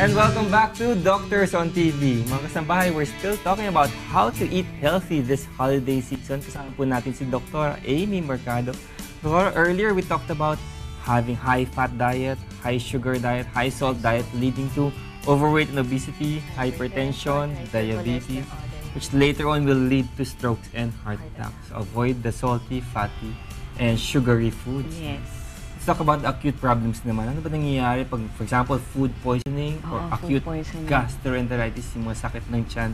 And welcome back to Doctors on TV. Mga kasambahay, we're still talking about how to eat healthy this holiday season. Kasama po natin si Dr. Amy Mercado. Dr. Earlier, we talked about having high-fat diet, high-sugar diet, high-salt diet leading to overweight and obesity, hypertension, diabetes, which later on will lead to strokes and heart attacks. So avoid the salty, fatty, and sugary foods. Yes. Let's talk about acute problems naman. Ano ba nangyayari pag, for example, food poisoning or acute gastroenteritis, yung mga sakit ng tiyan,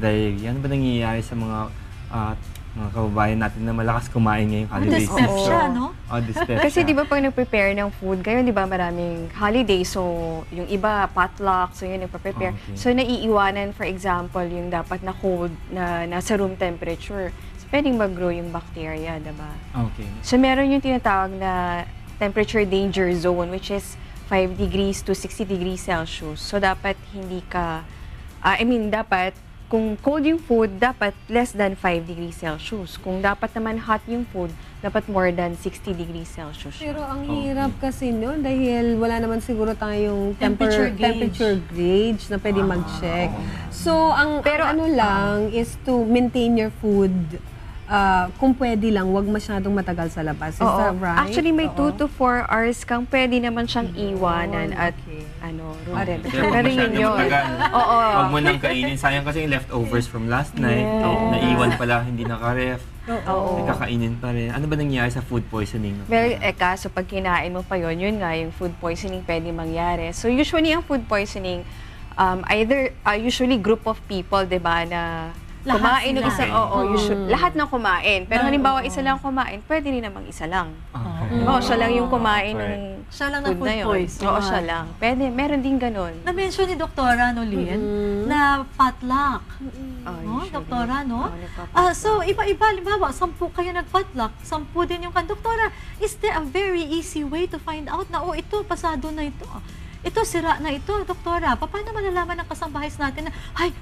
diarrhea? Ano ba nangyayari sa mga kababayan natin na malakas kumain ngayong holiday season? Dyspepsia, no? Dyspepsia. Kasi di ba pag nag-prepare ng food, ngayon di ba maraming holiday, so yung iba potluck, so yun nagpa-prepare. Okay. So naiiwanan, for example, yung dapat na cold na nasa room temperature. So pwedeng mag-grow yung bacteria, di ba? Okay. So meron yung tinatawag na temperature danger zone, which is 5 degrees to 60 degrees Celsius. So dapat hindi ka, dapat kung cold yung food, dapat less than 5 degrees Celsius. Kung dapat naman hot yung food, dapat more than 60 degrees Celsius. Pero ang hirap kasi noon dahil wala naman siguro tayong Temperature gauge na pwede mag-check. So, Pero ano lang is to maintain your food. Kung pwede lang, wag masyadong matagal sa labas. Is that right? Actually, may 2 to 4 hours kang pwede naman siyang iwanan at room temperature. Pero yun yun. Oo. Huwag mo nang kainin. Sayang kasi yung leftovers from last night. Naiwan pala, hindi naka-ref. Oo. Kakainin pa rin. Ano ba nangyayari sa food poisoning? Well, kaso pag kinain mo pa yun nga, yung food poisoning pwede mangyari. So usually, ang food poisoning, usually group of people, di ba, na Lahat kumain ng isa, lahat ng kumain. Pero halimbawa, isa lang kumain, pwede rin namang isa lang. Siya lang yung kumain ng Siya lang na food food na yun. poison. Oo, siya lang. Pwede, meron din ganun. Na-mention ni Doktora Nolin na potluck. No, Usually. Doktora, no? nagpa-potluck. So, iba-iba, halimbawa, 10 kayo nag-potluck, 10 din yung Doktora, is there a very easy way to find out na, ito, pasado na ito. Ito, sira na ito, Doktora. Paano malalaman ng kasambahay natin na,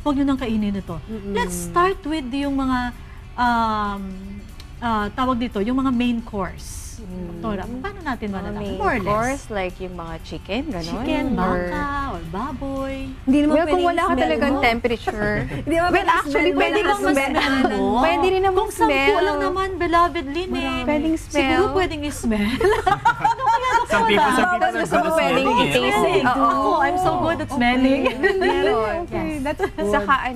huwag nyo nang kainin ito. Let's start with yung mga, tawag dito, yung mga main course. Doktora, paano natin malalaman? Main More or less. course, like yung mga chicken, gano'n? Chicken, baka, or baboy. Hindi naman Well, kung wala ka smell talagang mo. temperature. Hindi naman Well, actually, pwede bang ma-smell mo? Pwede rin naman Kung 10 smell. lang naman, beloved Lynn, Pwedeng smell. Siguro pwedeng i-smell. Some people Gusto mo pwedeng i-taste it. Ako, I'm so good at smelling. Meron. Okay, that's good. Saka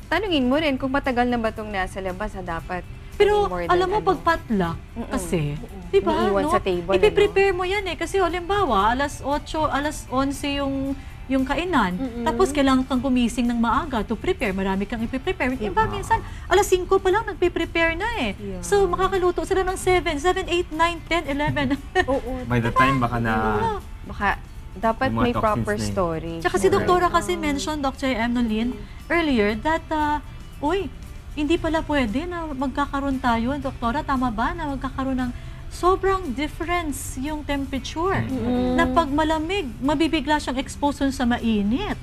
tanungin mo rin kung matagal na ba itong nasa labas, dapat Pero more than alam mo, pag potluck, kasi, di ba, Iniiwan sa table, ipiprepare mo yan eh. Kasi halimbawa, alas 8, alas 11 yung kainan. Tapos kailangan kang gumising ng maaga to prepare. Marami kang ipiprepare. Iba minsan, alas 5 pa lang nagpiprepare na eh. Yeah. So, makakaluto sila ng 7, 8, 9, 10, 11. By the time, baka na... Baka dapat Yung mga may proper toxins na yun. story. Tsaka si Doktora kasi mentioned, Dr. M. Nolin, earlier, that, hindi pala pwede na magkakaroon tayo, Doktora, tama ba, na magkakaroon ng sobrang difference yung temperature. Na pag malamig, mabibigla siyang exposure sa mainit.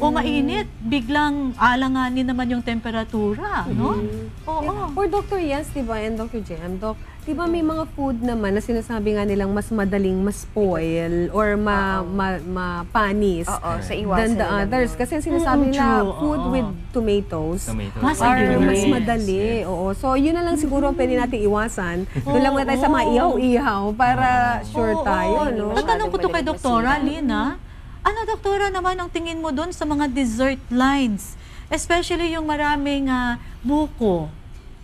O mainit, biglang alanganin naman yung temperatura, no? Oo. Or Dr. Yes, diba, and Dr. Jem, di ba may mga food naman na sinasabi nga nilang mas madaling ma-spoil or ma-panis sa than iwasan the nila others. yun. Kasi sinasabi nila, True, food with tomatoes Mas are madali. mas madali. Oo. So, yun na lang siguro ang pwede natin iwasan. Doon lang muna tayo sa mga ihaw-ihaw para sure tayo, no? Tatanong ko to kay Masyadong Doktora, Lina. Ano, Doktora, naman ang tingin mo doon sa mga dessert lines? Especially yung maraming buko.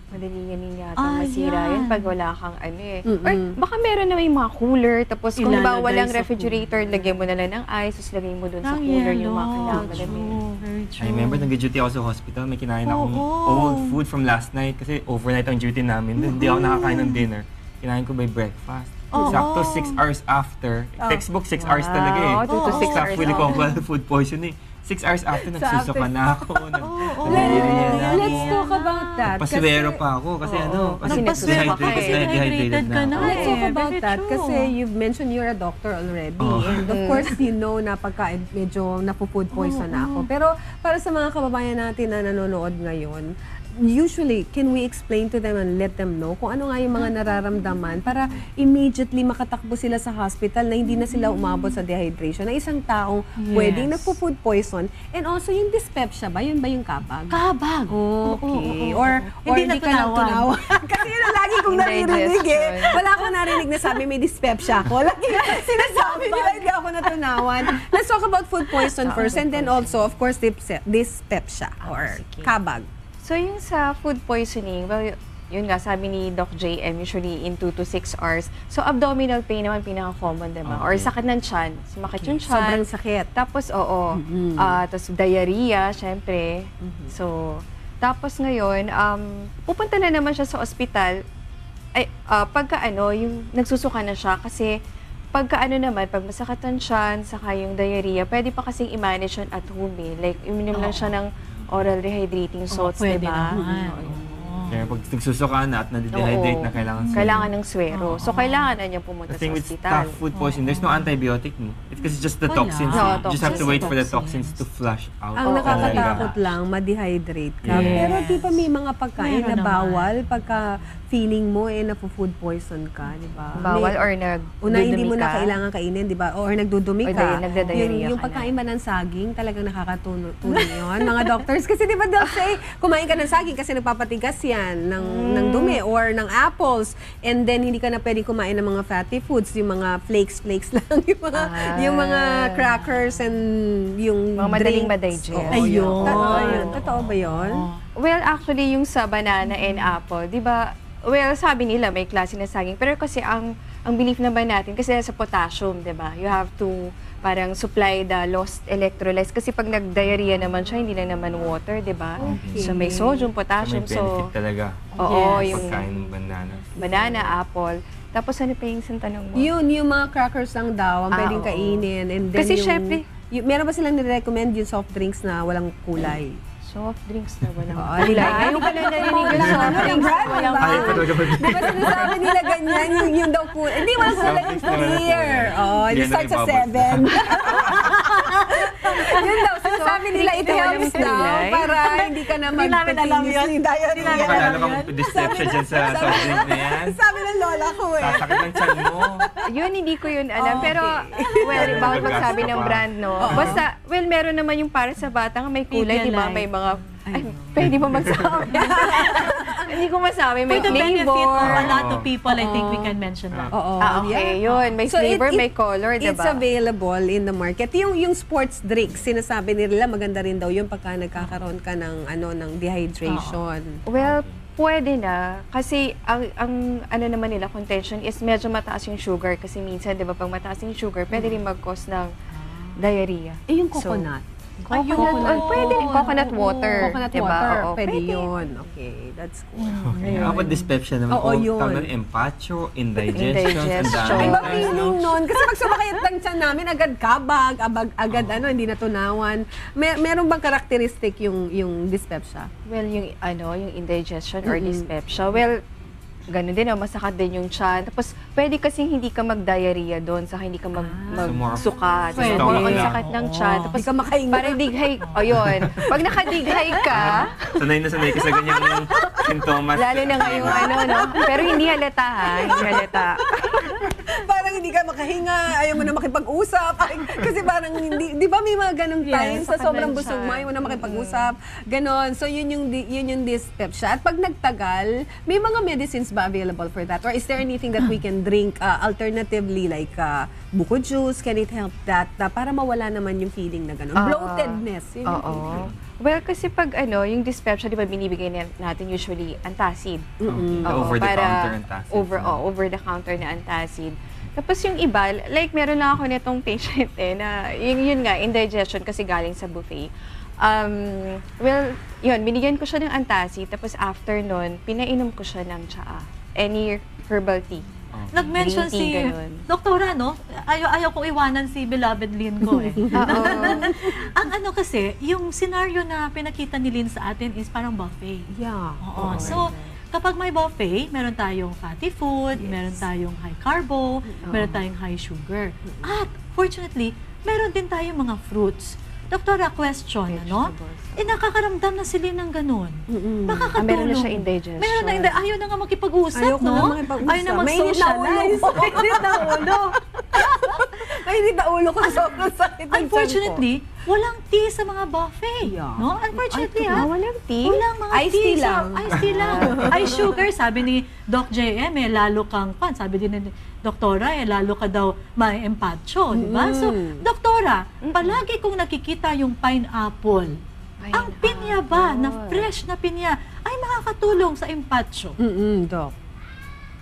Madali yan yata masira yan. yun pag wala kang Or baka meron na may mga cooler, tapos kung ba Ilalagay walang sa refrigerator, lagyan mo na lang ng ice, tapos lagay mo doon sa cooler yung mga kailangan namin. Very true. I remember, nag-duty ako sa hospital. May kinain akong Oo. old food from last night kasi overnight ang duty namin. Hindi ako nakakain ng dinner. Kinain ko by breakfast. Oo. Sakto 6 hours after. Textbook 6 hours talaga eh. 2 to 6 hours. Fully combined food poisoning. 6 hours after, nagsusuka na ako. Nagdiriyan na ako. Let's talk about that. Paswero pa ako kasi Kasi Nagpaswero ka kasi dehydrated ka na. Let's talk Eh, about very that true. kasi you've mentioned you're a doctor already. And of course, you know na pagka medyo napo-food poison na ako. Pero para sa mga kababayan natin na nanonood ngayon, usually, can we explain to them and let them know kung ano nga yung mga nararamdaman para immediately makatakbo sila sa hospital na hindi na sila umabot sa dehydration na isang taong pwedeng nagpo-food poison. And also, yung dyspepsia ba? Yun ba yung kapag? Kabag. Okay. Or Hindi hindi ka natunawan. natunawan. Kasi yun ang lagi kong naririnig eh. Indigestion. Wala akong narinig na sabi may dyspepsia ako. Lagi sinasabi nila hindi ako natunawan. Let's talk about food poison first and then also, of course, dyspepsia or kabag. So yung sa food poisoning, well, yun nga, sabi ni Doc JM, usually in 2 to 6 hours. So abdominal pain naman pinaka-common, diba? Or sakit ng tiyan. Sumakit yung tiyan. Sobrang sakit. Tapos, tapos diarrhea, syempre. So, tapos ngayon, pupunta na naman siya sa ospital. Ay, pagka yung nagsusuka na siya kasi pagka naman, pag masakit ang tiyan, saka yung diarrhea, pwede pa kasing i-manage yun at home eh. Like, uminom lang siya ng oral rehydrating salts, pwede diba? naman. Kaya pag nagsusuka na at nade-dehydrate na Kailangan ng swero. So, kailangan na niya pumunta The sa thing with ospital. food poisoning, there's no antibiotic, no? It's because it's just the Wala. toxins. No, You just have to toxins. wait for the toxins to flush out. Ang talaga. nakakatakot lang, ma-dehydrate ka. Yes. Pero di ba may mga pagkain Meron na naman. bawal pagka feeling mo na-food poison ka, di ba? Bawal May- or Una, hindi mo nagdudumi na ka. kailangan kainin, di ba? Or nagdudumi Or ka. nagdadiarrhea Yung ka pagkain ba ng saging, talagang nakakatulong yun. Mga doctors, kasi di ba they'll say, kumain ka ng saging kasi nagpapatigas yan ng dumi or ng apples. And then, hindi ka na pwedeng kumain ng mga fatty foods, yung mga flakes lang, yung mga crackers and yung Mga madaling drinks. ma-digest. Oo, Ayun. Totoo yun. Totoo ba yun? Well, actually, yung sa banana and apple, di ba, well, sabi nila may klase na saging. Pero kasi ang belief naman natin, kasi sa potassium, di ba, you have to parang supply the lost electrolytes. Kasi pag nag-diarrhea naman siya, hindi lang naman water, di ba? Okay. So may sodium, So, may potassium. benefit talaga. Oo, Yes. yung Pagkain ng banana. banana, apple. Tapos ano pa yung isang tanong mo? Yung mga crackers lang daw, ang pwedeng oo. kainin. And then Kasi yung, syempre- meron ba silang nire-recommend yung soft drinks na walang kulay? Soft drinks na walang Oo, kulay. di ba? Ngayon ko lang narinig yung soft drinks na walang Diba? Ay, talaga ba? Di ba sinasabi nila ganyan, yung daw kulay? Hindi, walang kulay, Soft yung drinks na walang clear. kulay. Oh, Yan you ang start sa ibabas. 7. Yun daw, sinasabi nila, it drinks na walang helps daw kulay? para hindi ka na Hindi namin alam yun. mag-continuously diarrhea. Makalala ka mag-dyspepsia dyan sa soft drink na yan. Sabi ng lola ko eh. Sasakit ng tiyan mo. Yun, hindi ko yun alam. Okay. Pero, well, bawal magsabi ng Gagasto pa. brand, no? Basta, well, meron naman yung para sa batang may kulay, di ba? Pidilite. May mga, ay, pwede ba magsabi? Hindi ko masabi, may For the benefit of a flavor. lot of people, I think we can mention that. Oo. Okay, yun. May So, flavor, it- may color, di It's ba? available in the market. Yung sports drinks, sinasabi nila maganda rin daw yung pagka nagkakaroon ka ng dehydration. Well, pwede na. Kasi ang ano naman nila, contention is medyo mataas yung sugar. Kasi minsan, di ba, pag mataas yung sugar, pwede rin mag-cause ng diarrhea. Eh, yung So, coconut. Coconut, pwede rin. Coconut water. Coconut diba? water, Oo, pwede yun. Okay, that's cool. Okay. How about dyspepsia naman? Oo, Kung yun. tawag doon, empacho, indigestion, Indigestion. ang dami. Iba feeling nun. Kasi pag sumakayat lang siya namin, agad kabag, agad hindi natunawan. Meron bang karakteristik yung dyspepsia? Well, yung indigestion or dyspepsia, well, ganun din, masakit din yung tiyan. Tapos, pwede kasing hindi ka mag-diarrhea doon, saka hindi ka magsuka. Pwede. Ang sakit ng tiyan. Tapos, Hindi ka makahinga. parang dighay, yun. Pag nakadighay ka, Sanay ka sa ganyang sintomas. lalo na ngayong no? Pero hindi halata, ha? Hindi halata. Parang hindi ka makahinga, ayaw mo na makipag-usap. Kasi parang hindi, di ba may mga ganong Yes, times sa sakit sobrang ng busog mo, tiyan. ayaw mo na makipag-usap. Ganon. So yun yung dyspepsia. At pag nagtagal, may mga medicines ba available for that? Or is there anything that we can drink alternatively like buko juice? Can it help that? Para mawala naman yung feeling na ganon. Bloatedness. Yun yung Oo. feeling. Well, kasi pag yung dyspepsia, di ba, binibigay natin usually antacid. The Oo, over-the-counter antacid. Over-the-counter na antacid. Tapos yung iba, like meron lang ako nitong patient na yun nga, indigestion kasi galing sa buffet. Well, yun, binigyan ko siya ng antacid, tapos after nun, pinainom ko siya ng tsaa. Any herbal tea. Nag-mention Green tea, si ganun. Doktora, no? Ayaw kong iwanan si beloved Lynn ko eh. Oo. Ang ano kasi, yung scenario na pinakita ni Lynn sa atin is parang buffet. Yeah. Oo. So, kapag may buffet, meron tayong fatty food, meron tayong high carbo, meron tayong high sugar. At, fortunately, meron din tayong mga fruits. Doktora, question, ano? Nakakaramdam na sila ng ganun. Makakatulong. Meron na siya indigestion. Meron na, ayaw na nga makipag-usap, Ayoko no? na makipag-usap. Ayaw na Mainit na ulo mag-socialize. ko. Mainit na ulo. Mainit na ulo ko. Sobrang sakit ng Unfortunately, walang tea sa mga buffet. Yeah. No? Unfortunately, Walang tea? Walang mga Iced tea tea. lang. Iced tea lang. Ice sugar, sabi ni Doc JM, lalo kang sabi din ni Doktora, lalo ka daw ma-empacho, di ba? So, Doktora, palagi kong nakikita yung pineapple. Ang pinya ba, na fresh na pinya, ay makakatulong sa empacho. Doc.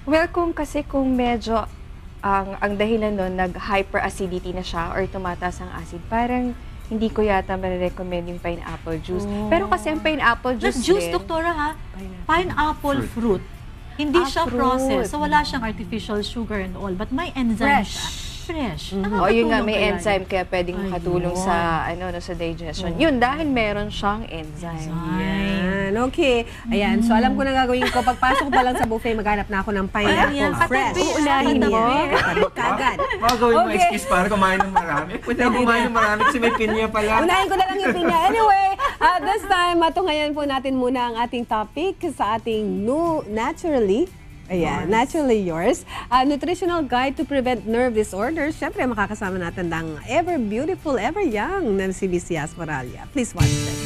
Well, kung medyo ang dahilan nun, nag-hyperacidity na siya or tumataas ang acid, parang hindi ko yata marirecommend yung pineapple juice. Pero kasi ang pineapple Not juice juice, din, Doktora, ha? Pineapple fruit. Hindi siya fruit. processed, so wala siyang artificial sugar and all, but may enzyme Fresh. siya. Fresh. O yun nga, may Nakakatulong kaya enzyme kaya pwedeng Ayun. makatulong sa digestion. Yun, dahil meron siyang enzyme. Yan, okay. Ayan, so alam ko na gagawin ko. Pagpasok pa lang sa buffet, maghanap na ako ng pineapple Ayan, fresh. katabi, Uunahin mo. Kagad. Baka gawin mo Okay. excuse para kumain ng marami. Pwede na kumain ng marami kasi may pinya pala. Unahin ko na lang yung pinya. Anyway, this time, matungayan po natin muna ang ating topic sa ating new Naturally. Ayan, Naturally Yours. Nutritional Guide to Prevent Nerve Disorders. Siyempre, makakasama natin ang ever beautiful, ever young na si Lysias Moralia. Please watch this.